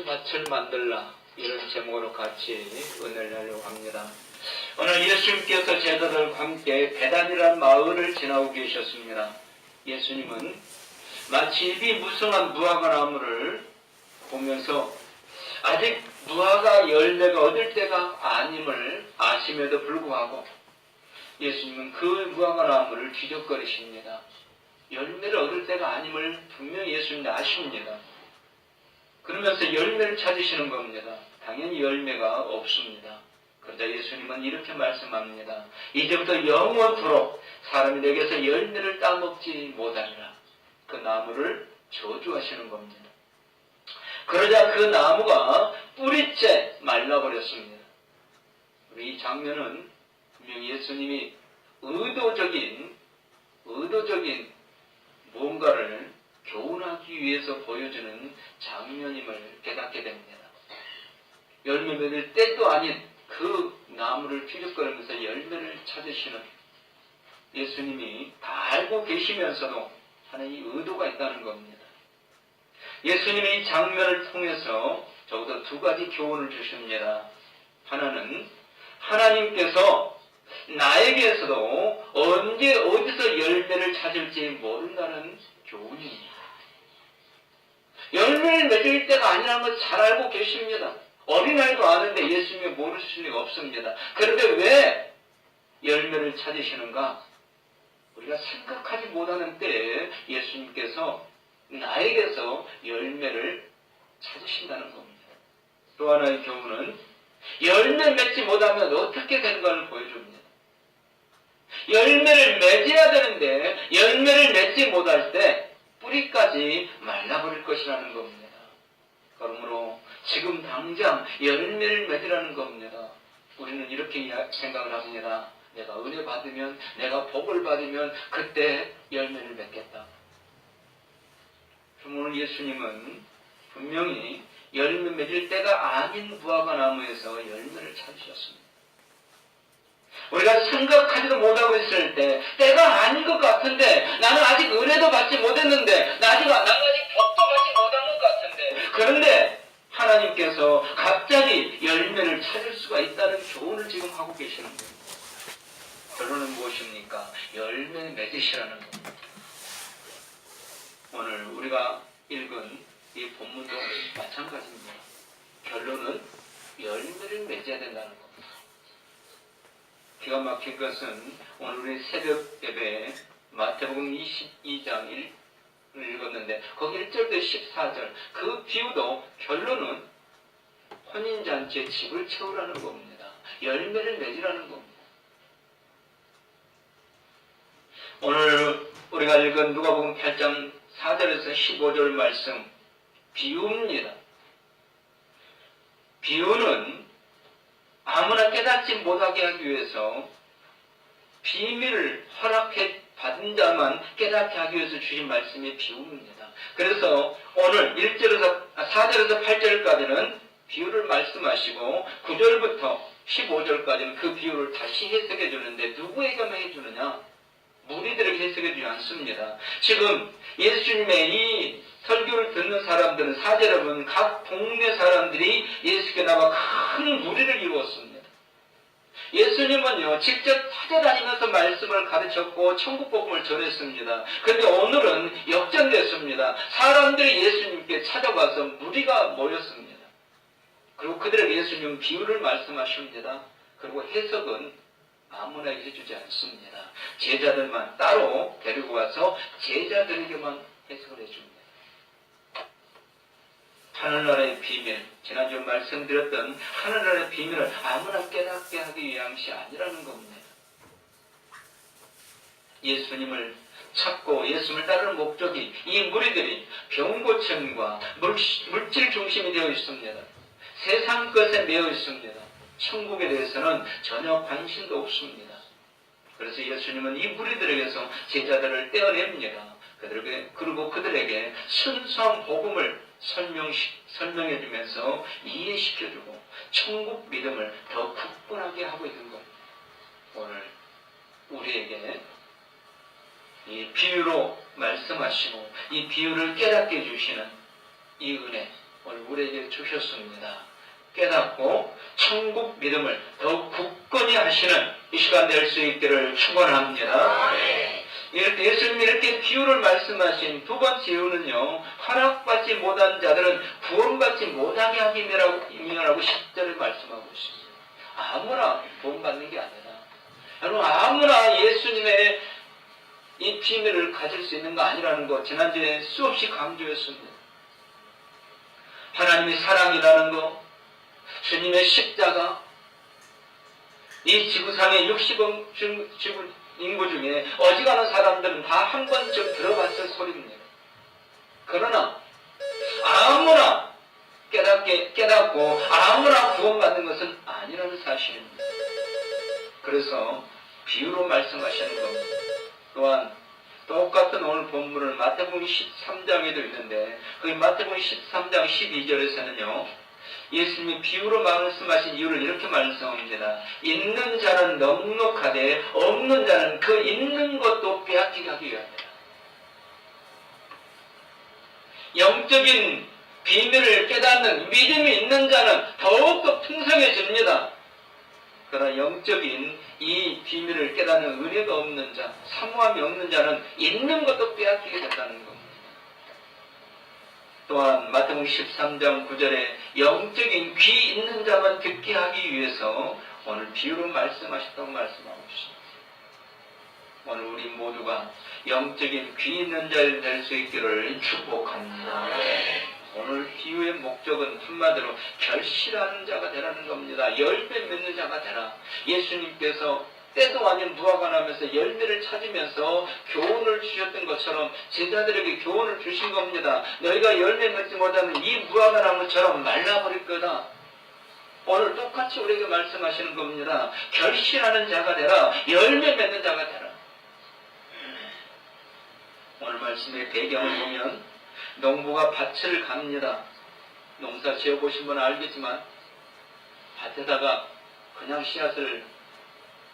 밭을 만들라, 이런 제목으로 같이 은혜를 하려고 합니다. 오늘 예수님께서 제자들과 함께 베단이라는 마을을 지나고 계셨습니다. 예수님은 마치 잎이 무성한 무화과 나무를 보면서 아직 무화과 열매가 얻을 때가 아님을 아심에도 불구하고 예수님은 그 무화과 나무를 뒤적거리십니다. 열매를 얻을 때가 아님을 분명히 예수님이 아십니다. 그러면서 열매를 찾으시는 겁니다. 당연히 열매가 없습니다. 그러자 예수님은 이렇게 말씀합니다. 이제부터 영원토록 사람이 내게서 열매를 따먹지 못하리라. 그 나무를 저주하시는 겁니다. 그러자 그 나무가 뿌리째 말라버렸습니다. 우리 이 장면은 분명히 예수님이 의도적인 무언가를 교훈하기 위해서 보여주는 장면임을 깨닫게 됩니다. 열매 맺을 때도 아닌 그 나무를 뒤적거리면서 열매를 찾으시는 예수님이 다 알고 계시면서도 하는 이 의도가 있다는 겁니다. 예수님이 이 장면을 통해서 적어도 두 가지 교훈을 주십니다. 하나는 하나님께서 나에게서도 언제 어디서 열매를 찾을지 모른다는 교훈입니다. 열매를 맺을 때가 아니라는 걸 잘 알고 계십니다. 어린아이도 아는데 예수님이 모르실 리가 없습니다. 그런데 왜 열매를 찾으시는가? 우리가 생각하지 못하는 때에 예수님께서 나에게서 열매를 찾으신다는 겁니다. 또 하나의 교훈은 열매 맺지 못하면 어떻게 되는가를 보여줍니다. 열매를 맺어야 되는데 열매를 맺지 못할 때 뿌리까지 말라버릴 것이라는 겁니다. 그러므로 지금 당장 열매를 맺으라는 겁니다. 우리는 이렇게 생각을 합니다. 내가 은혜 받으면, 내가 복을 받으면 그때 열매를 맺겠다. 그럼 오늘 예수님은 분명히 열매 맺을 때가 아닌 무화과 나무에서 열매를 찾으셨습니다. 우리가 생각하지도 못하고 있을 때 때가 아닌 것 같은데 나는 아직 은혜도 받지 못했는데 나는 아직 복도 받지 못한 것 같은데 그런데 하나님께서 갑자기 열매를 찾을 수가 있다는 교훈을 지금 하고 계시는 겁니다. 결론은 무엇입니까? 열매 맺으시라는 겁니다. 오늘 우리가 읽은 이 본문도 마찬가지입니다. 결론은 열매를 맺어야 된다는 겁니다. 기가 막힌 것은 오늘 우리 새벽 예배에 마태복음 22장 1을 읽었는데 거기 1절부터 14절 그 비유도 결론은 혼인잔치에 집을 채우라는 겁니다. 열매를 맺으라는 겁니다. 오늘 우리가 읽은 누가복음 8장 4절에서 15절 말씀 비유입니다. 비유는 아무나 깨닫지 못하게 하기 위해서 비밀을 허락해 받은 자만 깨닫게 하기 위해서 주신 말씀이 비유입니다. 그래서 오늘 4절에서 8절까지는 비유를 말씀하시고 9절부터 15절까지는 그 비유를 다시 해석해 주는데 누구에게만 해주느냐? 무리들에게 해석해 주지 않습니다. 지금 예수님의 이 설교를 듣는 사람들은 4절에 보면 각 동네 사람들이 예수께 나와 큰 무리를 이루었습니다. 예수님은요 직접 찾아다니면서 말씀을 가르쳤고 천국복음을 전했습니다. 그런데 오늘은 역전됐습니다. 사람들이 예수님께 찾아와서 무리가 모였습니다. 그리고 그들에게 예수님은 비유를 말씀하십니다. 그리고 해석은 아무나 해주지 않습니다. 제자들만 따로 데리고 와서 제자들에게만 해석을 해줍니다. 하늘나라의 비밀, 지난주 말씀드렸던 하늘나라의 비밀을 아무나 깨닫게 하기 위한 것이 아니라는 겁니다. 예수님을 찾고 예수님을 따르는 목적이 이 무리들이 병고침과 물질 중심이 되어 있습니다. 세상 것에 매여 있습니다. 천국에 대해서는 전혀 관심도 없습니다. 그래서 예수님은 이 무리들에게서 제자들을 떼어냅니다. 그리고 그들에게 순수한 복음을 설명해 주면서 이해시켜주고 천국 믿음을 더 굳건하게 하고 있는 겁니다. 오늘 우리에게 이 비유로 말씀하시고 이 비유를 깨닫게 해주시는 이 은혜, 오늘 우리에게 주셨습니다. 깨닫고 천국 믿음을 더욱 굳건히 하시는 이 시간 될 수 있기를 축원합니다. 이렇게 예수님이 이렇게 비유를 말씀하신 두 번째 이유는요, 허락받지 못한 자들은 구원받지 못하게 하기라고 10절을 말씀하고 있습니다. 아무나 구원받는 게 아니라, 여러분, 아무나 예수님의 이 비밀을 가질 수 있는 거 아니라는 거 지난주에 수없이 강조했습니다. 하나님의 사랑이라는 거, 주님의 십자가, 이 지구상의 60억 인구 중에 어지간한 사람들은 다 한 번쯤 들어봤을 소리입니다. 그러나 아무나 깨닫고 아무나 구원받는 것은 아니라는 사실입니다. 그래서 비유로 말씀하시는 겁니다. 또한 똑같은 오늘 본문을 마태복음 13장에도 있는데 그 마태복음 13장 12절에서는요. 예수님이 비유로 말씀하신 이유를 이렇게 말씀합니다. 있는 자는 넉넉하되 없는 자는 그 있는 것도 빼앗기게 하기 위함이다. 영적인 비밀을 깨닫는 믿음이 있는 자는 더욱더 풍성해집니다. 그러나 영적인 이 비밀을 깨닫는 은혜가 없는 자, 사모함이 없는 자는 있는 것도 빼앗기게 된다는 겁니다. 또한 마태복음 13장 9절에 영적인 귀 있는 자만 듣게 하기 위해서 오늘 비유로 말씀하셨다고 말씀하고 있습니다. 오늘 우리 모두가 영적인 귀 있는 자를 될 수 있기를 축복합니다. 오늘 비유의 목적은 한마디로 결실하는 자가 되라는 겁니다. 열매 맺는 자가 되라. 예수님께서 때도 아닌 무화과나무에서 열매를 찾으면서 교훈을 주셨던 것처럼 제자들에게 교훈을 주신 겁니다. 너희가 열매 맺지 못하면 이 무화과나무처럼 말라버릴 거다. 오늘 똑같이 우리에게 말씀하시는 겁니다. 결실하는 자가 되라. 열매 맺는 자가 되라. 오늘 말씀의 배경을 보면 농부가 밭을 갑니다. 농사 지어보신 분은 알겠지만 밭에다가 그냥 씨앗을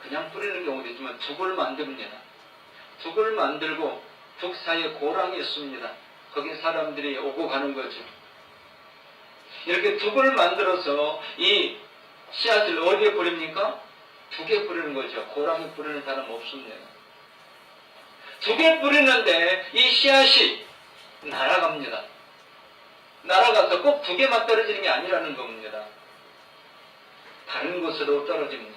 그냥 뿌리는 경우도 있지만 둑을 만듭니다. 둑을 만들고 둑 사이에 고랑이 있습니다. 거기 사람들이 오고 가는 거죠. 이렇게 둑을 만들어서 이 씨앗을 어디에 뿌립니까? 둑에 뿌리는 거죠. 고랑에 뿌리는 사람 없습니다. 둑에 뿌리는데 이 씨앗이 날아갑니다. 날아가서 꼭 둑에만 떨어지는 게 아니라는 겁니다. 다른 곳으로 떨어집니다.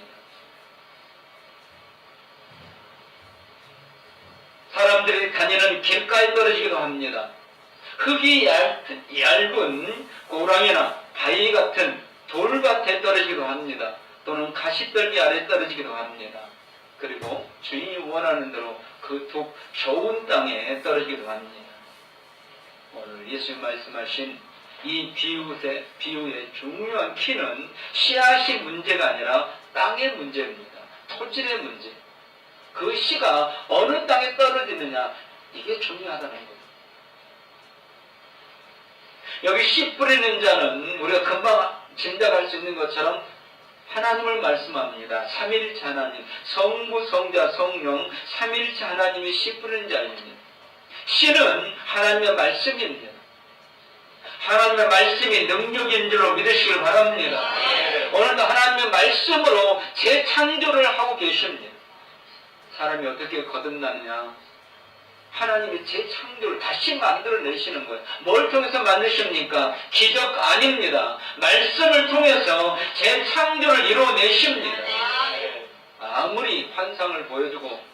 사람들이 다니는 길가에 떨어지기도 합니다. 흙이 얇은 고랑이나 바위 같은 돌밭에 떨어지기도 합니다. 또는 가시떨기 아래 떨어지기도 합니다. 그리고 주인이 원하는 대로 그 둑 좋은 땅에 떨어지기도 합니다. 오늘 예수님 말씀하신 이 비유의 중요한 키는 씨앗이 문제가 아니라 땅의 문제입니다. 토질의 문제. 그 씨가 어느 땅에 떨어지느냐, 이게 중요하다는 거예요. 여기 씨 뿌리는 자는 우리가 금방 짐작할 수 있는 것처럼 하나님을 말씀합니다. 삼일체 하나님, 성부, 성자, 성령, 삼일체 하나님이 씨 뿌리는 자입니다. 씨는 하나님의 말씀입니다. 하나님의 말씀이 능력인 줄로 믿으시길 바랍니다. 오늘도 하나님의 말씀으로 재창조를 하고 계십니다. 사람이 어떻게 거듭났냐? 하나님이 재창조를 다시 만들어내시는 거예요. 뭘 통해서 만드십니까? 기적 아닙니다. 말씀을 통해서 재창조를 이루어내십니다. 아무리 환상을 보여주고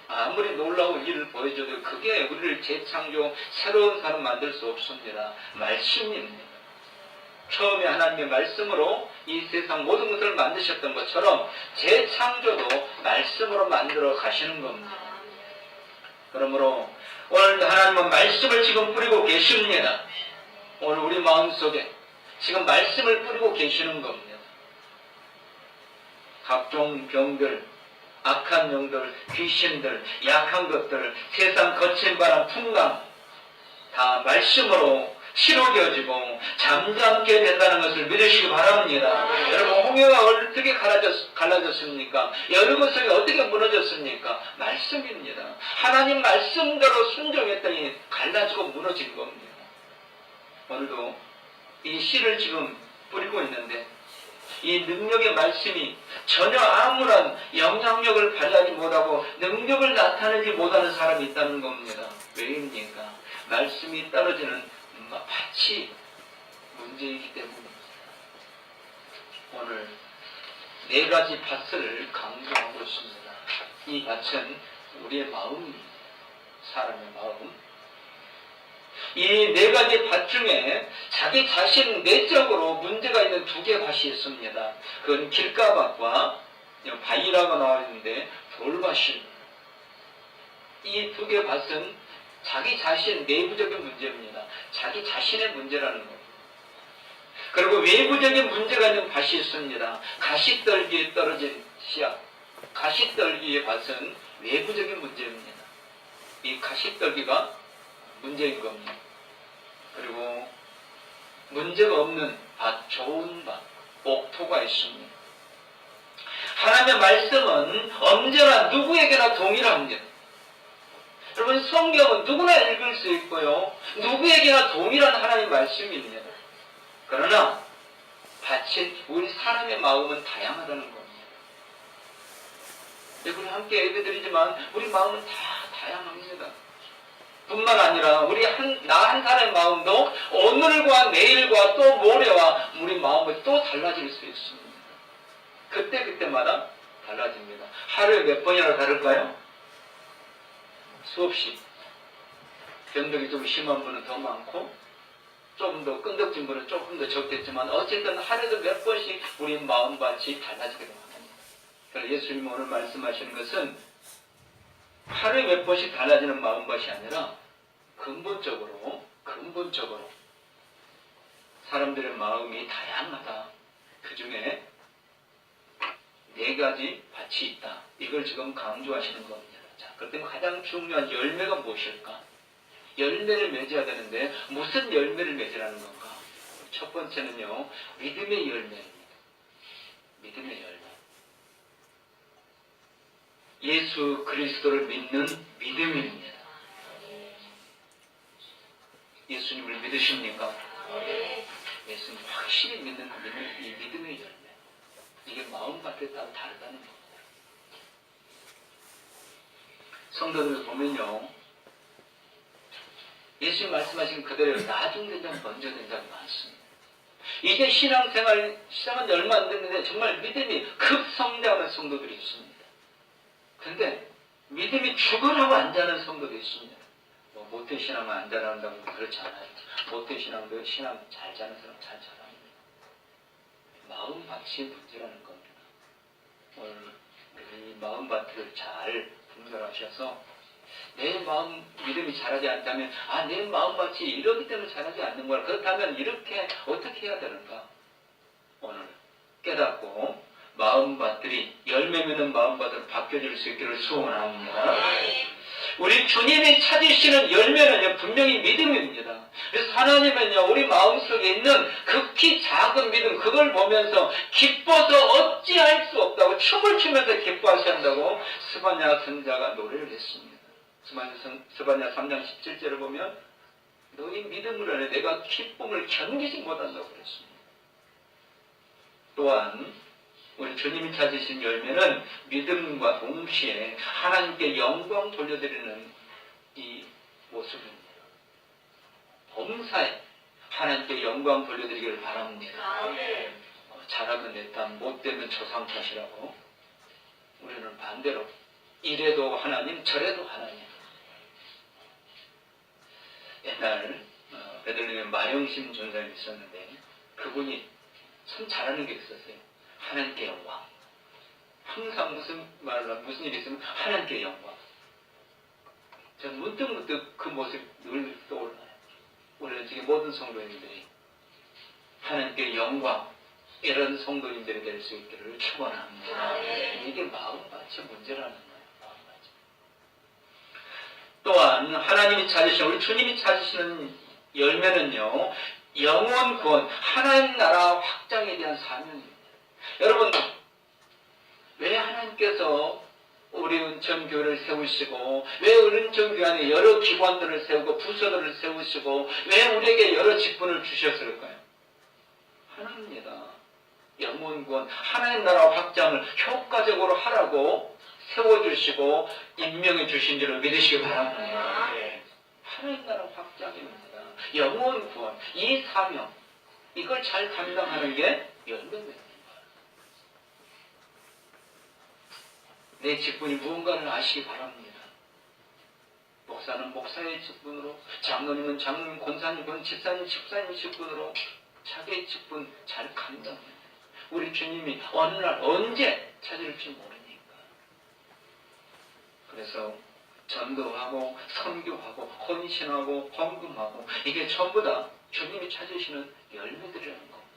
아무리 놀라운 일을 보여줘도 그게 우리를 재창조, 새로운 사람 만들 수 없습니다. 말씀입니다. 처음에 하나님의 말씀으로 이 세상 모든 것을 만드셨던 것처럼 재창조도 말씀으로 만들어 가시는 겁니다. 그러므로 오늘도 하나님은 말씀을 지금 뿌리고 계십니다. 오늘 우리 마음속에 지금 말씀을 뿌리고 계시는 겁니다. 각종 병들, 악한 영들, 귀신들, 약한 것들, 세상 거친 바람, 풍랑 다 말씀으로 치료되어지고 잠잠게 된다는 것을 믿으시기 바랍니다. 여러분, 홍해가 어떻게 갈라졌습니까? 여리고성이 어떻게 무너졌습니까? 말씀입니다. 하나님 말씀대로 순종했더니 갈라지고 무너진 겁니다. 오늘도 이 씨를 지금 뿌리고 있는데 이 능력의 말씀이 전혀 아무런 영향력을 발휘하지 못하고 능력을 나타내지 못하는 사람이 있다는 겁니다. 왜입니까? 말씀이 떨어지는 밭이 문제이기 때문입니다. 오늘 네 가지 밭을 강조하고 있습니다. 이 밭은 우리의 마음입니다. 사람의 마음. 이 네 가지 밭 중에 자기 자신 내적으로 문제가 있는 두 개의 밭이 있습니다. 그건 길가밭과 바위라고 나와 있는데 돌밭입니다. 이 두 개의 밭은 자기 자신 내부적인 문제입니다. 자기 자신의 문제라는 겁니다. 그리고 외부적인 문제가 있는 밭이 있습니다. 가시떨기에 떨어진 씨앗. 가시떨기의 밭은 외부적인 문제입니다. 이 가시떨기가 문제인 겁니다. 그리고 문제가 없는 밭, 좋은 밭, 옥토가 있습니다. 하나님의 말씀은 언제나 누구에게나 동일합니다. 여러분, 성경은 누구나 읽을 수 있고요. 누구에게나 동일한 하나님의 말씀입니다. 그러나 밭인 우리 사람의 마음은 다양하다는 겁니다. 우리 함께 예배드리지만 우리 마음은 다 다양합니다. 뿐만 아니라 우리 나 한 사람의 마음도 오늘과 내일과 또 모레와 우리 마음은 또 달라질 수 있습니다. 그때마다 달라집니다. 하루에 몇 번이나 다를까요? 수없이. 병력이 좀 심한 분은 더 많고 조금 더 끈덕진 분은 조금 더 적겠지만 어쨌든 하루에도 몇 번씩 우리 마음밭이 달라지게 됩니다. 그래서 예수님이 오늘 말씀하시는 것은 하루에 몇 번씩 달라지는 마음밭이 아니라 근본적으로 사람들의 마음이 다양하다. 그 중에 네 가지 밭이 있다. 이걸 지금 강조하시는 겁니다. 자, 그렇다면 가장 중요한 열매가 무엇일까? 열매를 맺어야 되는데 무슨 열매를 맺으라는 건가? 첫 번째는요, 믿음의 열매입니다. 믿음의 열매. 예수 그리스도를 믿는 믿음입니다. 예수님을 믿으십니까? 예수님 확실히 믿는 이 믿음의 열매. 이게 마음밭에 따라 다르다는 겁니다. 성도들 보면요, 예수님 말씀하신 그대로 나중 된장 먼저 된장이 많습니다. 이제 신앙생활 시작한 지 얼마 안 됐는데 정말 믿음이 급성장하는 성도들이 있습니다. 그런데 믿음이 죽으라고 안 자는 성도도 있습니다. 모태신앙은 안 자란다고 그렇지 않아요. 모태신앙도 신앙 잘 자는 사람 잘 자랍니다. 마음밭이 문제라는 겁니다. 오늘 이 마음밭을 잘 분별하셔서 내 마음 믿음이 자라지 않다면 내 마음밭이 이러기 때문에 자라지 않는 거야. 그렇다면 이렇게 어떻게 해야 되는가? 오늘 깨닫고 마음밭들이 열매 맺는 마음밭으로 바뀌어질 수 있기를 소원합니다. 우리 주님이 찾으시는 열매는요, 분명히 믿음입니다. 그래서 하나님은요, 우리 마음속에 있는 극히 작은 믿음, 그걸 보면서 기뻐서 어찌할 수 없다고 춤을 추면서 기뻐하신다고 스바냐 선자가 노래를 했습니다. 스바냐 3장 17절을 보면 너희 믿음으로 인해 내가 기쁨을 견디지 못한다고 그랬습니다. 또한 우리 주님이 찾으신 열매는 믿음과 동시에 하나님께 영광 돌려드리는 이 모습입니다. 범사에 하나님께 영광 돌려드리기를 바랍니다. 잘하면 내 탓, 못되면 조상 탓이라고. 우리는 반대로 이래도 하나님, 저래도 하나님. 옛날 베들레헴에 마영심 전사님이 있었는데 그분이 참 잘하는 게 있었어요. 하나님께 영광. 항상 무슨 일이 있으면 하나님께 영광. 전 문득 그 모습이 늘 떠올라요. 우리는 지금 모든 성도님들이 하나님께 영광, 이런 성도님들이 될 수 있기를 축원합니다. 이게 마음밭의 문제라는 거예요. 마음밭. 또한 하나님이 찾으시는, 우리 주님이 찾으시는 열매는요, 영원 구원, 하나님 나라 확장에 대한 사명입니다. 여러분, 왜 하나님께서 우리 은천교회를 세우시고, 왜 은천교회 안에 여러 기관들을 세우고 부서들을 세우시고, 왜 우리에게 여러 직분을 주셨을까요? 합니다. 영혼 구원, 하나님 나라 확장을 효과적으로 하라고 세워주시고 임명해 주신 줄을 믿으시기 바랍니다. 하나님 나라 확장입니다. 영혼 구원, 이 사명, 이걸 잘 감당하는 게 열매입니다. 내 직분이 무언가를 아시기 바랍니다. 목사는 목사의 직분으로, 장로님은 장로님, 권사님, 집사님, 집사님 직분으로 자기의 직분 잘 감당합니다. 우리 주님이 어느 날 언제 찾을지 모르니까. 그래서 전도하고 선교하고 헌신하고 헌금하고 이게 전부 다 주님이 찾으시는 열매들이라는 겁니다.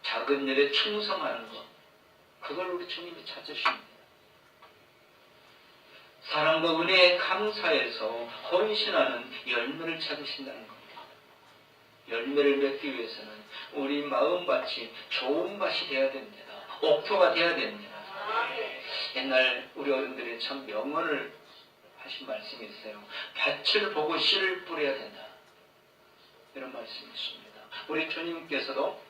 작은 일에 충성하는 것, 그걸 우리 주님이 찾으십니다. 사랑과 은혜에 감사해서 헌신하는 열매를 찾으신다는 겁니다. 열매를 맺기 위해서는 우리 마음밭이 좋은 밭이 되어야 됩니다. 옥토가 되어야 됩니다. 옛날 우리 어른들이 참 명언을 하신 말씀이 있어요. 밭을 보고 씨를 뿌려야 된다. 이런 말씀이 있습니다. 우리 주님께서도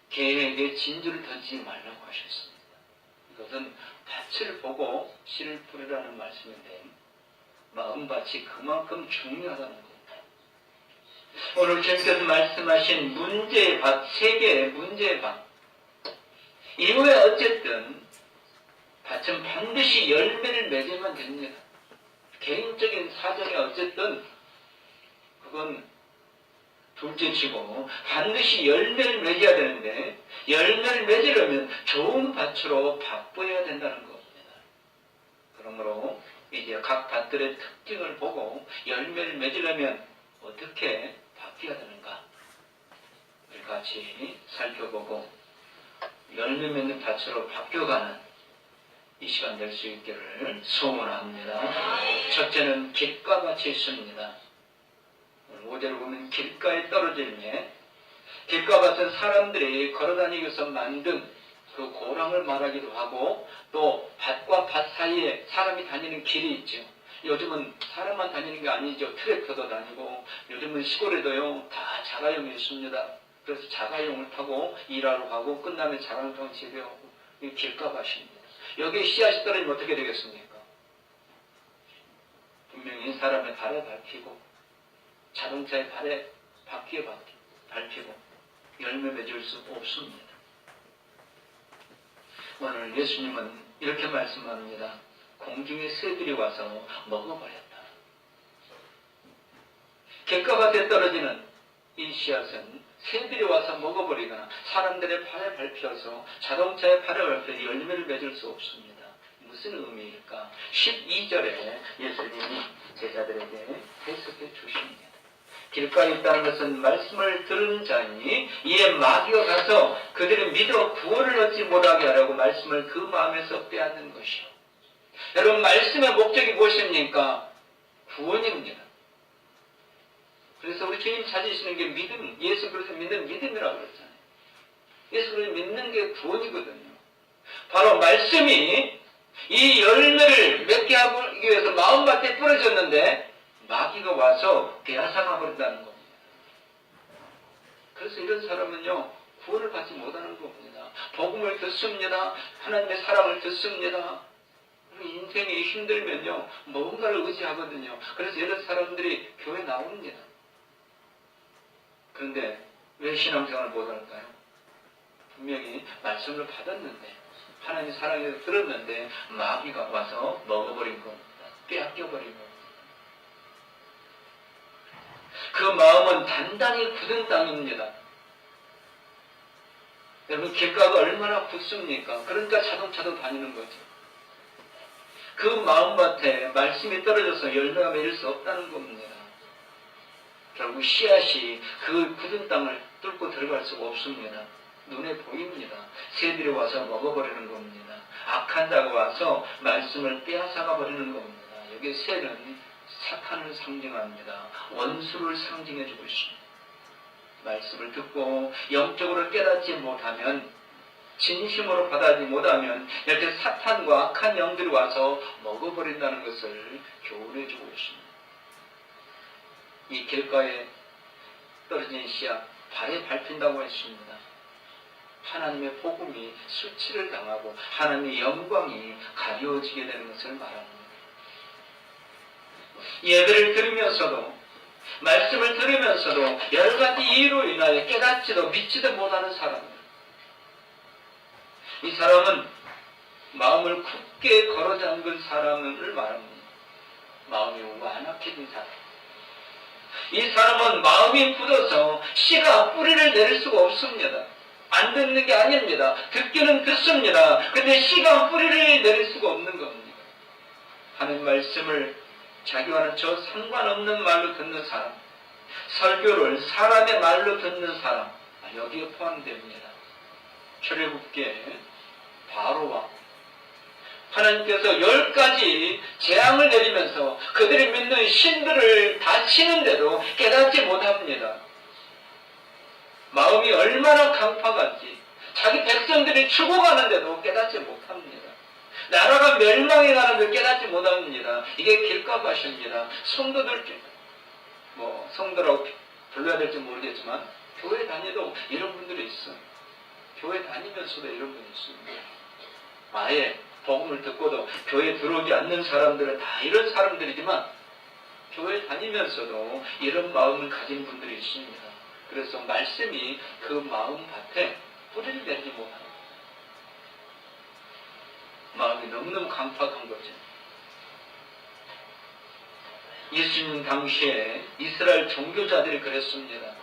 개에게 진주를 던지지 말라고 하셨습니다. 이것은 밭을 보고 씨를 뿌리라는 말씀인데 마음밭이 그만큼 중요하다는 겁니다. 오늘 주님께서 말씀하신 문제의 밭, 세 개의 문제의 밭, 이후에 어쨌든 밭은 반드시 열매를 맺으면 됩니다. 개인적인 사정에 어쨌든 그건 둘째치고 반드시 열매를 맺어야 되는데 열매를 맺으려면 좋은 밭으로 바꿔야 된다는 겁니다. 그러므로 이제 각 밭들의 특징을 보고 열매를 맺으려면 어떻게 바뀌어야 되는가 우리 같이 살펴보고 열매 맺는 밭으로 바뀌어가는 이 시간 될 수 있기를 소원합니다. 첫째는 길가밭이 있습니다. 5절을 보면 길가에 떨어지며 길가밭은 사람들이 걸어다니면서 만든 그 고랑을 말하기도 하고 또 밭과 밭 사이에 사람이 다니는 길이 있죠. 요즘은 사람만 다니는 게 아니죠. 트랙터도 다니고 요즘은 시골에도요 다 자가용이 있습니다. 그래서 자가용을 타고 일하러 가고 끝나면 자가용 타고 집에 오고 이게 길가밭입니다. 여기에 씨앗이 떨어지면 어떻게 되겠습니까? 분명히 사람의 발에 밟히고 자동차의 발에 바퀴에 밟히고 열매 맺을 수 없습니다. 오늘 예수님은 이렇게 말씀합니다. 공중의 새들이 와서 먹어버렸다. 길가밭에 떨어지는 이 씨앗은 새들이 와서 먹어버리거나 사람들의 발에 밟혀서 자동차의 발에 밟혀 열매를 맺을 수 없습니다. 무슨 의미일까? 12절에 예수님이 제자들에게 해석해 주십니다. 길가에 있다는 것은 말씀을 들은 자니 이에 마귀가 가서 그들이 믿어 구원을 얻지 못하게 하려고 말씀을 그 마음에서 빼앗는 것이요. 여러분 말씀의 목적이 무엇입니까? 구원입니다. 그래서 우리 주님 찾으시는 게 믿음, 예수 그리스도 믿는 믿음이라고 그랬잖아요. 예수 그리스도 믿는 게 구원이거든요. 바로 말씀이 이 열매를 맺게 하기 위해서 마음밭에 뿌려졌는데 마귀가 와서 빼앗아가 버린다는 겁니다. 그래서 이런 사람은요 구원을 받지 못하는 겁니다. 복음을 듣습니다. 하나님의 사랑을 듣습니다. 인생이 힘들면요 뭔가를 의지하거든요. 그래서 이런 사람들이 교회 나옵니다. 그런데 왜 신앙생활을 못할까요? 분명히 말씀을 받았는데 하나님 사랑에서 들었는데 마귀가 와서 먹어버린 겁니다. 빼앗겨버린 겁니다. 그 마음은 단단히 굳은 땅입니다. 여러분 길가가 얼마나 굳습니까? 그러니까 자동차도 다니는 거죠. 그 마음밭에 말씀이 떨어져서 열매가 맺을 수 없다는 겁니다. 결국 씨앗이 그 굳은 땅을 뚫고 들어갈 수가 없습니다. 눈에 보입니다. 새들이 와서 먹어버리는 겁니다. 악한 자가 와서 말씀을 빼앗아가 버리는 겁니다. 여기 새는 사탄을 상징합니다. 원수를 상징해주고 있습니다. 말씀을 듣고 영적으로 깨닫지 못하면 진심으로 받아들이지 못하면 이렇게 사탄과 악한 영들이 와서 먹어버린다는 것을 교훈해주고 있습니다. 이 길가에 떨어진 씨앗 발에 밟힌다고 했습니다. 하나님의 복음이 수치를 당하고 하나님의 영광이 가려지게 되는 것을 말합니다. 예배를 들으면서도 말씀을 들으면서도 여러 가지 이유로 인하여 깨닫지도 믿지도 못하는 사람들, 이 사람은 마음을 굳게 걸어 잠근 사람을 말합니다. 마음이 완악해진 사람. 이 사람은 마음이 굳어서 씨가 뿌리를 내릴 수가 없습니다. 안 듣는 게 아닙니다. 듣기는 듣습니다. 근데 씨가 뿌리를 내릴 수가 없는 겁니다. 하는 말씀을 자기와는 저 상관없는 말로 듣는 사람, 설교를 사람의 말로 듣는 사람, 여기에 포함됩니다. 출애굽기에 바로와 하나님께서 10가지 재앙을 내리면서 그들이 믿는 신들을 다 치는데도 깨닫지 못합니다. 마음이 얼마나 강팍한지, 자기 백성들이 죽어가는데도 깨닫지 못합니다. 나라가 멸망해 가는데 깨닫지 못합니다. 이게 길가밭입니다. 성도들, 성도라고 불러야 될지 모르겠지만 교회 다니도 이런 분들이 있어요. 교회 다니면서도 이런 분이 있습니다. 아예 복음을 듣고도 교회에 들어오지 않는 사람들은 다 이런 사람들이지만 교회 다니면서도 이런 마음을 가진 분들이 있습니다. 그래서 말씀이 그 마음 밭에 뿌리를 내리지 못합니다. 마음이 너무너무 강팍한 거죠. 예수님 당시에 이스라엘 종교자들이 그랬습니다.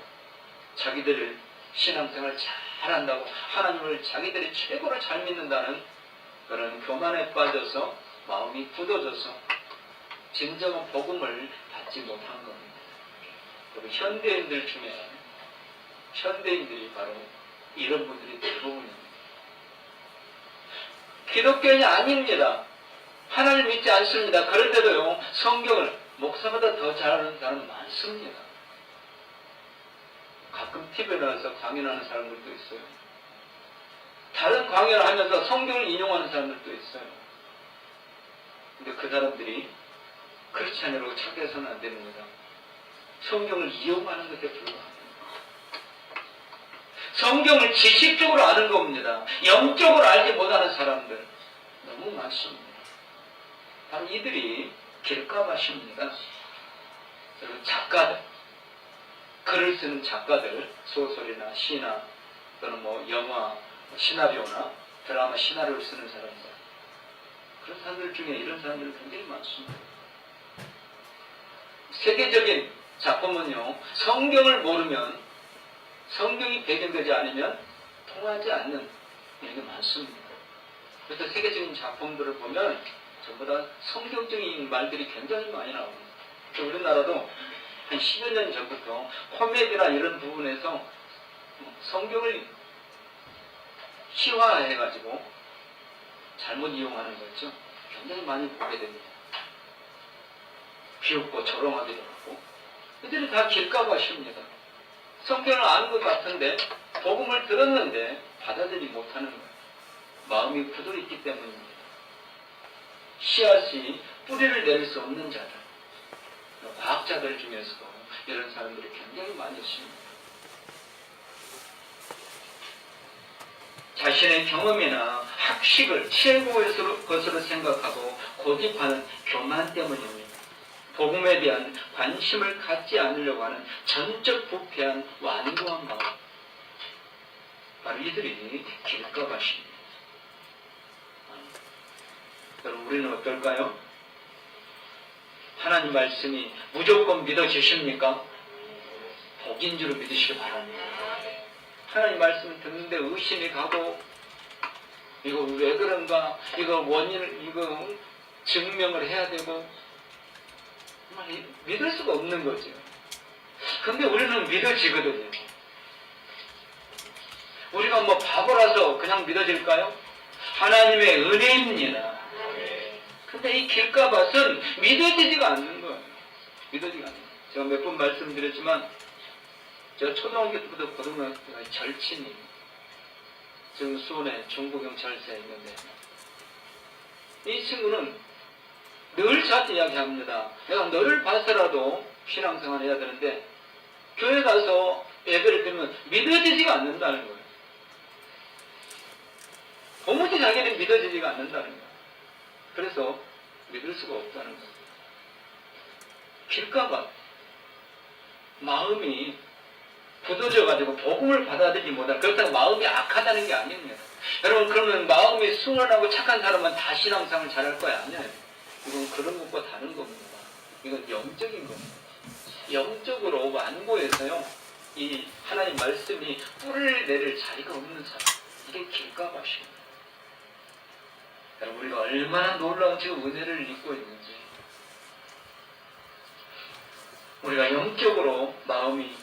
자기들 신앙생활 잘한다고 하나님을 자기들이 최고로 잘 믿는다는 그런 교만에 빠져서 마음이 굳어져서 진정한 복음을 받지 못한 겁니다. 그리고 현대인들이 바로 이런 분들이 대부분입니다. 기독교인이 아닙니다. 하나님 믿지 않습니다. 그런데도요, 성경을 목사보다 더 잘하는 사람 많습니다. 가끔 TV에 나와서 강연하는 사람들도 있어요. 다른 강연을 하면서 성경을 인용하는 사람들도 있어요. 근데 그 사람들이 크리스찬으로 착해서는 안 됩니다. 성경을 이용하는 것에 불과합니다. 성경을 지식적으로 아는 겁니다. 영적으로 알지 못하는 사람들 너무 많습니다. 바로 이들이 길가밭입니다. 그리고 작가들, 글을 쓰는 작가들, 소설이나 시나 또는 영화, 시나리오나 드라마 시나리오를 쓰는 사람들, 그런 사람들 중에 이런 사람들이 굉장히 많습니다. 세계적인 작품은요, 성경을 모르면, 성경이 배경되지 않으면 통하지 않는 이런 게 많습니다. 그래서 세계적인 작품들을 보면 전부 다 성경적인 말들이 굉장히 많이 나옵니다. 우리나라도 한 10여 년 전부터 코미디나 이런 부분에서 성경을 시화해가지고 잘못 이용하는 거죠. 굉장히 많이 보게 됩니다. 비웃고 조롱하기도 하고. 이들이 다 길가밭입니다. 성경을 아는 것 같은데 복음을 들었는데 받아들이지 못하는 거예요. 마음이 굳어 있기 때문입니다. 씨앗이 뿌리를 내릴 수 없는 자들, 과학자들 중에서도 이런 사람들이 굉장히 많이 있습니다. 자신의 경험이나 학식을 최고의 것으로 생각하고 고집하는 교만 때문입니다. 복음에 대한 관심을 갖지 않으려고 하는 전적 부패한 완고한 마음, 바로 이들이 길가밭입니다. 여러분, 우리는 어떨까요? 하나님 말씀이 무조건 믿어지십니까? 복인 줄로 믿으시기 바랍니다. 하나님 말씀을 듣는데 의심이 가고, 이거 왜 그런가? 이거 원인을, 이거 증명을 해야 되고, 믿을 수가 없는 거죠. 근데 우리는 믿어지거든요. 우리가 바보라서 그냥 믿어질까요? 하나님의 은혜입니다. 근데 이 길가밭은 믿어지지가 않는 거예요. 믿어지지가 않는 거예요. 제가 몇 번 말씀드렸지만, 제가 초등학교 때부터 고등학교 때까지 절친이 지금 수원에 중부경찰서에 있는데, 이 친구는 늘 저한테 이야기합니다. 내가 너를 봐서라도 신앙생활 해야 되는데 교회 가서 예배를 드리면 믿어지지가 않는다는 거예요. 도무지 자기는 믿어지지가 않는다는 거예요. 그래서 믿을 수가 없다는 거예요. 길가가 마음이 굳어져가지고 복음을 받아들이지 못하는, 그렇다고 마음이 악하다는 게 아닙니다. 여러분, 그러면 마음이 순원하고 착한 사람은 다 신앙생활 잘할 거야? 아니에요. 이건 그런 것과 다른 겁니다. 이건 영적인 겁니다. 영적으로 완고해서요, 이 하나님 말씀이 뿔을 내릴 자리가 없는 사람, 이게 길가밭입니다. 여러분, 우리가 얼마나 놀라운 지금 은혜를 입고 있는지, 우리가 영적으로 마음이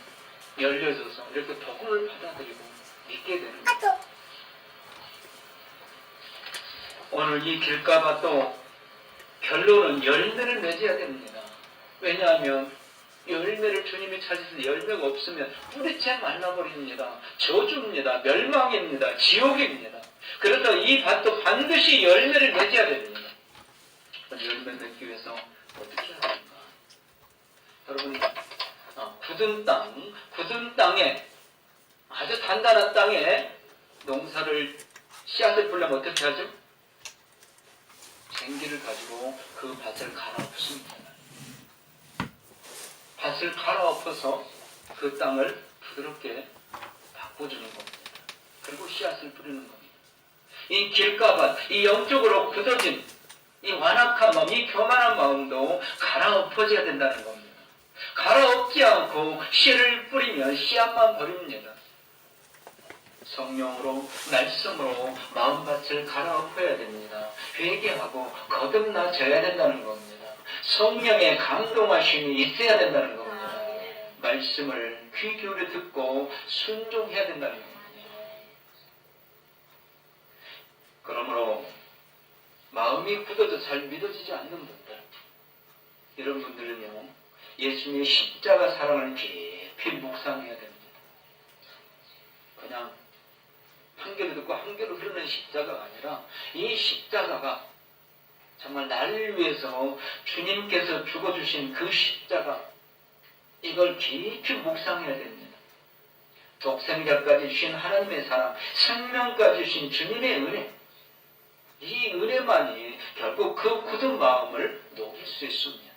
열려져서 이렇게 복음을 받아들이고 믿게 되는 거예요. 오늘 이 길가밭도 결론은 열매를 맺어야 됩니다. 왜냐하면 열매를 주님이 찾으셔서 열매가 없으면 뿌리채 말라버립니다. 저주입니다. 멸망입니다. 지옥입니다. 그래서 이 밭도 반드시 열매를 맺어야 됩니다. 열매 맺기 위해서 어떻게 해야 됩니까? 여러분, 굳은 땅에, 아주 단단한 땅에 농사를, 씨앗을 뿌려면 어떻게 하죠? 쟁기를 가지고 그 밭을 갈아엎습니다. 밭을 갈아엎어서 그 땅을 부드럽게 바꿔주는 겁니다. 그리고 씨앗을 뿌리는 겁니다. 이 길가밭, 이 영적으로 굳어진 이 완악한 마음, 이 교만한 마음도 갈아엎어져야 된다는 겁니다. 갈아엎지 않고 씨를 뿌리면 씨앗만 버립니다. 성령으로, 말씀으로 마음밭을 갈아엎어야 됩니다. 회개하고 거듭나져야 된다는 겁니다. 성령의 감동하심이 있어야 된다는 겁니다. 말씀을 귀 기울여 듣고 순종해야 된다는 겁니다. 그러므로 마음이 굳어서 잘 믿어지지 않는 분들, 이런 분들은요, 예수님의 십자가 사랑을 깊이 묵상해야 됩니다. 그냥 한 귀로 듣고 한 귀로 흐르는 십자가가 아니라 이 십자가가 정말 나를 위해서 주님께서 죽어주신 그 십자가, 이걸 깊이 묵상해야 됩니다. 독생자까지 주신 하나님의 사랑, 생명까지 주신 주님의 은혜, 이 은혜만이 결국 그 굳은 마음을 녹일 수 있습니다.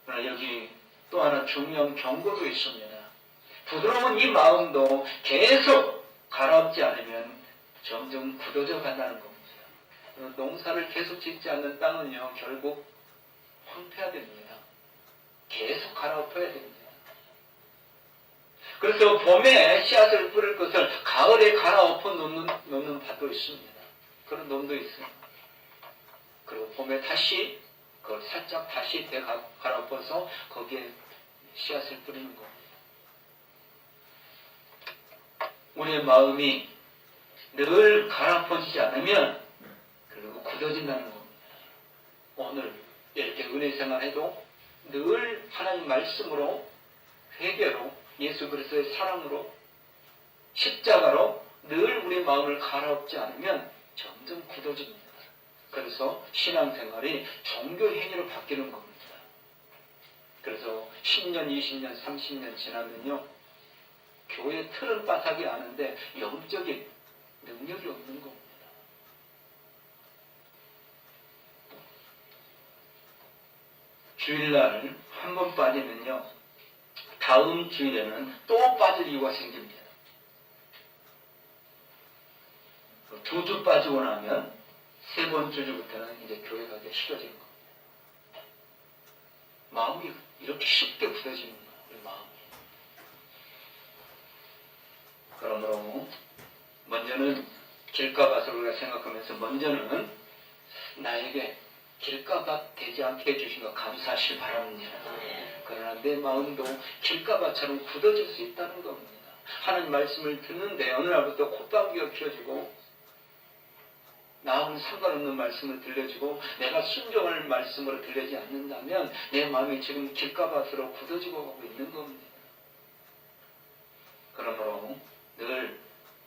그러나 여기 또 하나 중요한 경고도 있습니다. 부드러운 이 마음도 계속 갈아엎지 않으면 점점 굳어져 간다는 겁니다. 농사를 계속 짓지 않는 땅은요, 결국 황폐화됩니다. 계속 갈아엎어야 됩니다. 그래서 봄에 씨앗을 뿌릴 것을 가을에 갈아엎어 놓는 밭도 있습니다. 그런 놈도 있어요. 그리고 봄에 다시 그걸 살짝 다시 갈아엎어서 거기에 씨앗을 뿌리는 겁니다. 우리의 마음이 늘 갈아엎어지지 않으면 그리고 굳어진다는 겁니다. 오늘 이렇게 은혜 생활해도 늘 하나님 말씀으로, 회개로, 예수 그리스도의 사랑으로, 십자가로 늘 우리 마음을 갈아엎지 않으면 점점 굳어집니다. 그래서 신앙생활이 종교 행위로 바뀌는 겁니다. 그래서 10년, 20년, 30년 지나면요, 교회 틀은 바닥이 아는데 영적인 능력이 없는 겁니다. 주일날 한 번 빠지면요, 다음 주일에는 또 빠질 이유가 생깁니다. 2주 빠지고 나면 세 번째 주부터는 이제 교회 가기 싫어지는 겁니다. 마음이 이렇게 쉽게 굳어지는 거예요. 우리 마음이. 그러므로 먼저는 길가밭을 우리가 생각하면서 먼저는 나에게 길가밭 되지 않게 해주신 거 감사하시기 바랍니다. 그러나 내 마음도 길가밭처럼 굳어질 수 있다는 겁니다. 하나님 말씀을 듣는데 어느 날부터 콧방귀가 켜지고 나하고는 상관없는 말씀을 들려주고 내가 순종할 말씀으로 들리지 않는다면 내 마음이 지금 길가밭으로 굳어지고 가고 있는 겁니다. 그러므로 늘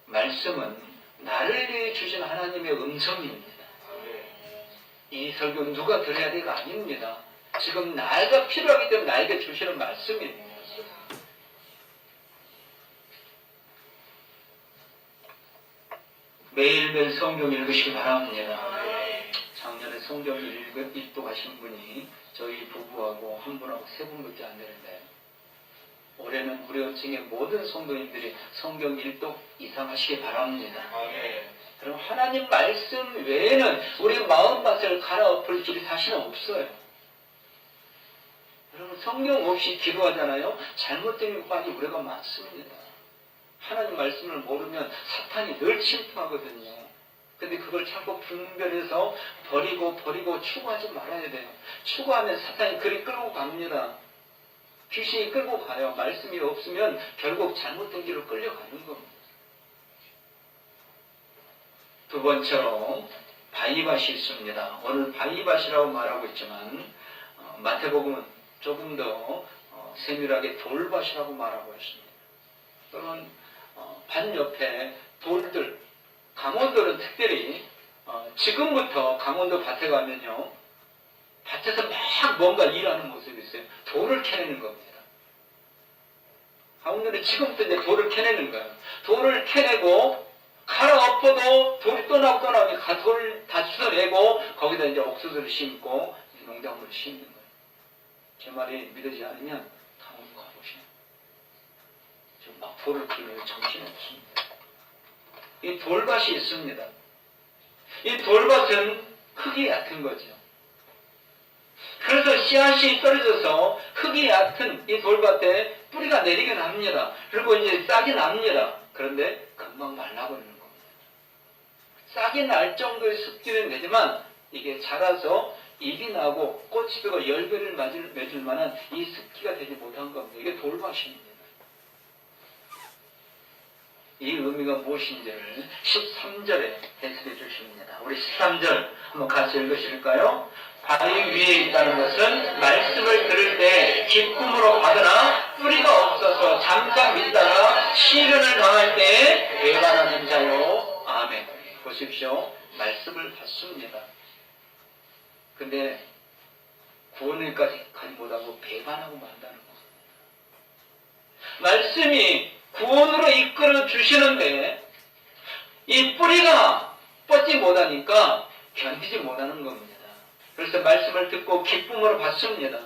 말씀은 나를 위해 주신 하나님의 음성입니다. 이 설교 누가 들어야 돼가 아닙니다. 지금 나이가 필요하기 때문에 나에게 주시는 말씀입니다. 매일매일 성경 읽으시기 바랍니다. 작년에 성경 읽도하신 분이 저희 부부하고 한 분하고 세 분밖에 안 되는데, 올해는 우리 어층의 모든 성도님들이 성경 읽독 이상 하시기 바랍니다. 그럼 하나님 말씀 외에는 우리 마음밭을 갈아엎을 길이 사실은 없어요. 여러분, 성경 없이 기도하잖아요. 잘못된 것까지 우리가 많습니다. 하나님 말씀을 모르면 사탄이 늘 침투하거든요. 근데 그걸 자꾸 분별해서 버리고 추구하지 말아야 돼요. 추구하면 사탄이 그리 끌고 갑니다. 귀신이 끌고 가요. 말씀이 없으면 결국 잘못된 길로 끌려가는 겁니다. 두 번째로 바위밭이 있습니다. 오늘 바위밭이라고 말하고 있지만 마태복음은 조금 더 세밀하게 돌밭이라고 말하고 있습니다. 또는 밭 옆에 돌들, 강원도는 특별히 지금부터 강원도 밭에 가면요, 밭에서 막 뭔가 일하는 모습이 있어요. 돌을 캐내는 겁니다. 강원도는 지금부터 이제 돌을 캐내는 거예요. 돌을 캐내고 갈아엎어도 돌이 또 나오고 돌 다 주워내고 거기다 이제 옥수수를 심고 농작물을 심는 거예요. 제 말이 믿어지지 않으면 강원도 가보시면 지금 막 돌을 키우면 정신없습니다. 이 돌밭이 있습니다. 이 돌밭은 흙이 얕은 거죠. 그래서 씨앗이 떨어져서 흙이 얕은 이 돌밭에 뿌리가 내리긴 합니다. 그리고 이제 싹이 납니다. 그런데 금방 말라버리는 겁니다. 싹이 날 정도의 습기는 내지만 이게 자라서 잎이 나고 꽃이 피고 열매를 맺을 만한 이 습기가 되지 못한 겁니다. 이게 돌밭입니다. 이 의미가 무엇인지를 13절에 해석해 주십니다. 우리 13절 한번 같이 읽으실까요? 바위 위에 있다는 것은 말씀을 들을 때 기쁨으로 받으나 뿌리가 없어서 잠깐 믿다가 시련을 당할 때 배반하는 자요. 아멘. 보십시오. 말씀을 받습니다. 근데 구원을까지 가지 못하고 배반하고 만다는 것입니다. 말씀이 구원으로 이끌어 주시는데 이 뿌리가 뻗지 못하니까 견디지 못하는 겁니다. 그래서 말씀을 듣고 기쁨으로 받습니다.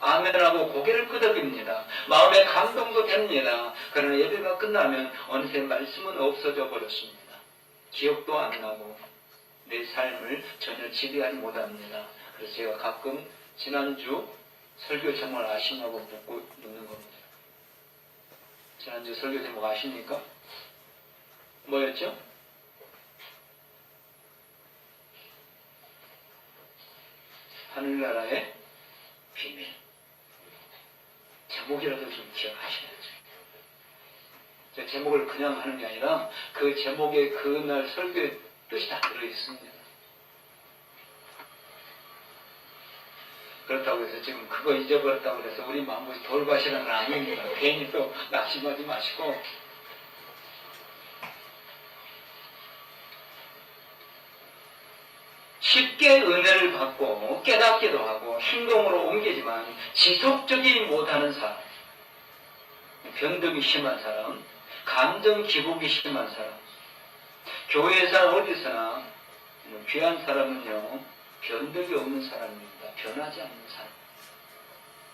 아멘하고 고개를 끄덕입니다. 마음에 감동도 됩니다. 그러나 예배가 끝나면 어느새 말씀은 없어져 버렸습니다. 기억도 안 나고 내 삶을 전혀 지배하지 못합니다. 그래서 제가 가끔 지난주 설교 제목을 아시냐고 묻는 겁니다. 지난주 설교 제목 아십니까? 뭐였죠? 하늘나라의 비밀. 제목이라도 좀 기억하셔야죠. 저 제목을 그냥 하는 게 아니라 그 제목에 그날 설교의 뜻이 다 들어있습니다. 그렇다고 해서 지금 그거 잊어버렸다고 해서 우리 마음이 돌밭이라는 건 아닙니다. 괜히 또 낙심하지 마시고 쉽게 은혜를 받고 깨닫기도 하고 행동으로 옮기지만 지속적이지 못하는 사람, 변덕이 심한 사람, 감정 기복이 심한 사람, 교회에서 어디서나 귀한 사람은요 변덕이 없는 사람입니다. 변하지 않는 사람.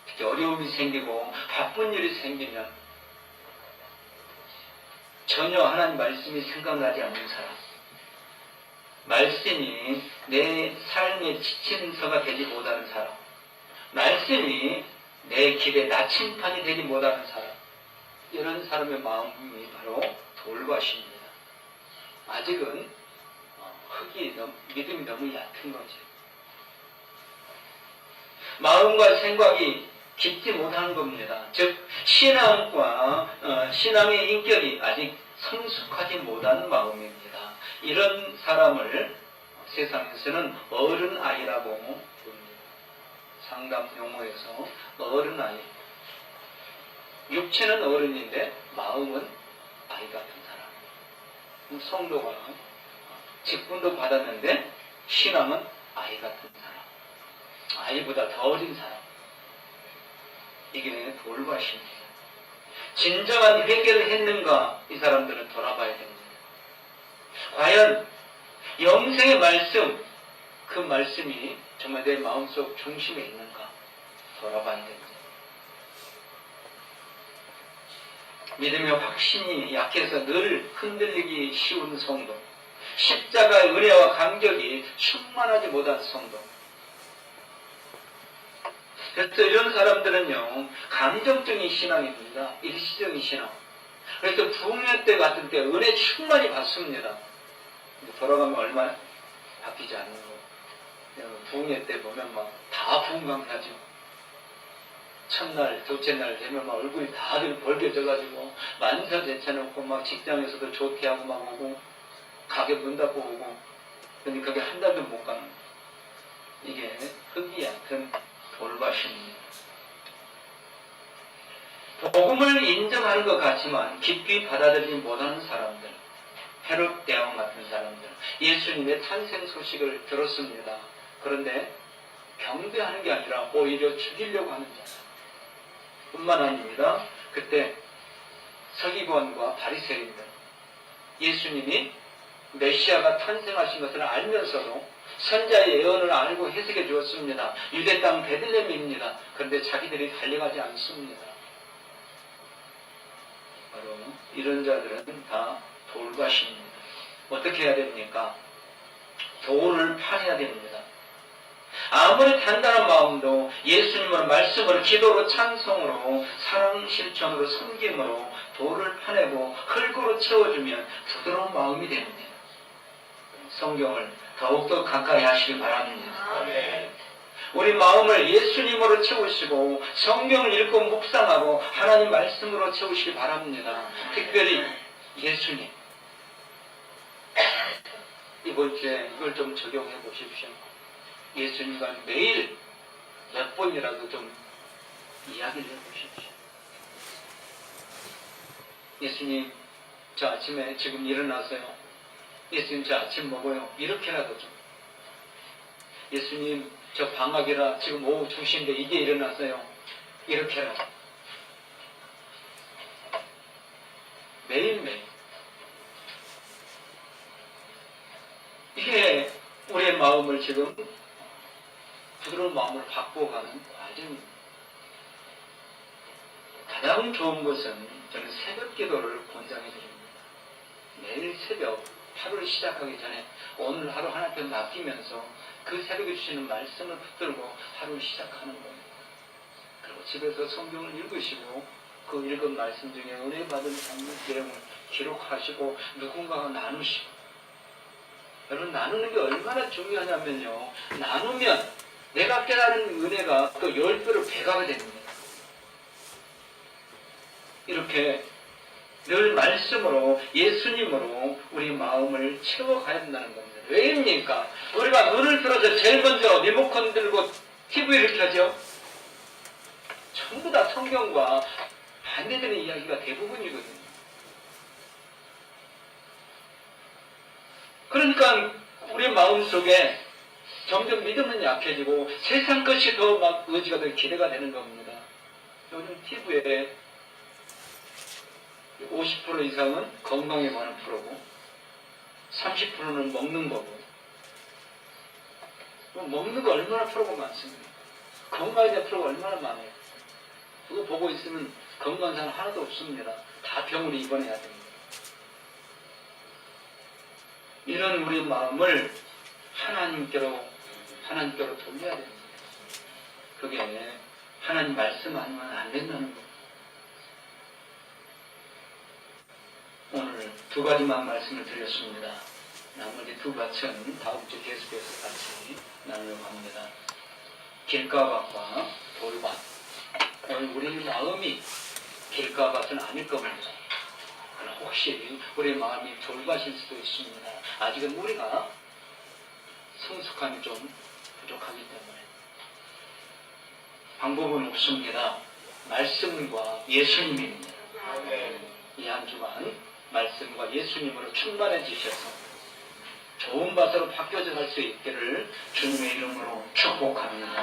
특히 어려움이 생기고 바쁜 일이 생기면 전혀 하나님 말씀이 생각나지 않는 사람, 말씀이 내 삶의 지침서가 되지 못하는 사람, 말씀이 내 길의 나침판이 되지 못하는 사람, 이런 사람의 마음이 바로 돌밭입니다. 아직은 믿음이 너무 얕은 거죠. 마음과 생각이 깊지 못한 겁니다. 즉 신앙과 신앙의 인격이 아직 성숙하지 못한 마음입니다. 이런 사람을 세상에서는 어른아이라고 부릅니다. 상담 용어에서 어른아이. 육체는 어른인데 마음은 아이 같은 사람. 성도가 직분도 받았는데 신앙은 아이 같은 사람. 아이보다 더 어린 사람. 이게 돌밭입니다. 진정한 회개를 했는가 이 사람들은 돌아봐야 됩니다. 과연 영생의 말씀, 그 말씀이 정말 내 마음속 중심에 있는가 돌아봐야 됩니다. 믿음의 확신이 약해서 늘 흔들리기 쉬운 성도, 십자가의 은혜와 감격이 충만하지 못한 성도. 그래서 이런 사람들은요, 감정적인 신앙입니다. 일시적인 신앙. 그래서 부흥회 때 같은 때 은혜 충만히 받습니다. 돌아가면 얼마 바뀌지 않는 거. 부흥회 때 보면 막 다 부흥강하죠. 첫날, 둘째 날 되면 막 얼굴이 다들 벌개져가지고 만사 제쳐놓고 막 직장에서도 조퇴하고 막 오고 가게 문 닫고 오고, 근데 그게 한 달도 못 가는 거예요. 이게 흙이 얕은 돌밭입니다. 복음을 인정하는 것 같지만 깊이 받아들이지 못하는 사람들, 헤롯 대왕 같은 사람들, 예수님의 탄생 소식을 들었습니다. 그런데 경배하는 게 아니라 오히려 죽이려고 하는 자들 뿐만 아닙니다. 그때 서기관과 바리새인들, 예수님이 메시아가 탄생하신 것을 알면서도 선자의 예언을 알고 해석해 주었습니다. 유대 땅 베들레헴입니다. 그런데 자기들이 달려가지 않습니다. 바로 이런 자들은 다 돌밭입니다. 어떻게 해야 됩니까? 돌을 파내야 됩니다. 아무리 단단한 마음도 예수님으로, 말씀으로, 기도로, 찬송으로, 사랑 실천으로, 섬김으로 돌을 파내고 흙으로 채워주면 부드러운 마음이 됩니다. 성경을 더욱더 가까이 하시기 바랍니다. 우리 마음을 예수님으로 채우시고 성경을 읽고 묵상하고 하나님 말씀으로 채우시기 바랍니다. 특별히 예수님. 이번 주에 이걸 좀 적용해 보십시오. 예수님과 매일 몇 번이라도 좀 이야기를 해보십시오. 예수님, 저 아침에 지금 일어나서요. 예수님, 저 아침 먹어요. 이렇게라도 좀. 예수님, 저 방학이라 지금 오후 2시인데 이제 일어났어요. 이렇게라도. 매일매일. 이게 우리의 마음을 지금 부드러운 마음으로 바꿔가는 과정입니다. 가장 좋은 것은 저는 새벽 기도를 권장해 드립니다. 매일 새벽 하루를 시작하기 전에 오늘 하루 하나님께 맡기면서 그 새벽에 주시는 말씀을 붙들고 하루를 시작하는 거예요. 그리고 집에서 성경을 읽으시고 그 읽은 말씀 중에 은혜 받은 장면 내용을 기록하시고 누군가가 나누시고. 여러분, 나누는 게 얼마나 중요하냐면요, 나누면 내가 깨달은 은혜가 또 10배로 배가가 됩니다. 이렇게 늘 말씀으로, 예수님으로 우리 마음을 채워가야 된다는 겁니다. 왜입니까? 우리가 눈을 들어서 제일 먼저 리모컨 들고 TV를 켜죠. 전부 다 성경과 반대되는 이야기가 대부분이거든요. 그러니까 우리 마음속에 점점 믿음은 약해지고 세상 것이 더 막 의지가 더 기대가 되는 겁니다. 요즘 TV에 50% 이상은 건강에 관한 프로고 30%는 먹는 거고. 먹는 거 얼마나 프로가 많습니까? 건강에 대한 프로가 얼마나 많아요. 그거 보고 있으면 건강한 사람 하나도 없습니다. 다 병으로 입원해야 됩니다. 이런 우리 마음을 하나님께로 돌려야 됩니다. 그게 하나님 말씀 아니면 안 된다는 거. 오늘 두 가지만 말씀을 드렸습니다. 나머지 두 밭은 다음 주 계속해서 같이 나누려고 합니다. 길가밭과 돌밭. 오늘 우리 마음이 길가밭은 아닐 겁니다. 혹시 우리 마음이 돌밭일 수도 있습니다. 아직은 우리가 성숙함이 좀 부족하기 때문에. 방법은 없습니다. 말씀과 예수님입니다. 이 한 주간 말씀과 예수님으로 충만해지셔서 좋은 밭으로 바뀌어져 갈 수 있기를 주님의 이름으로 축복합니다.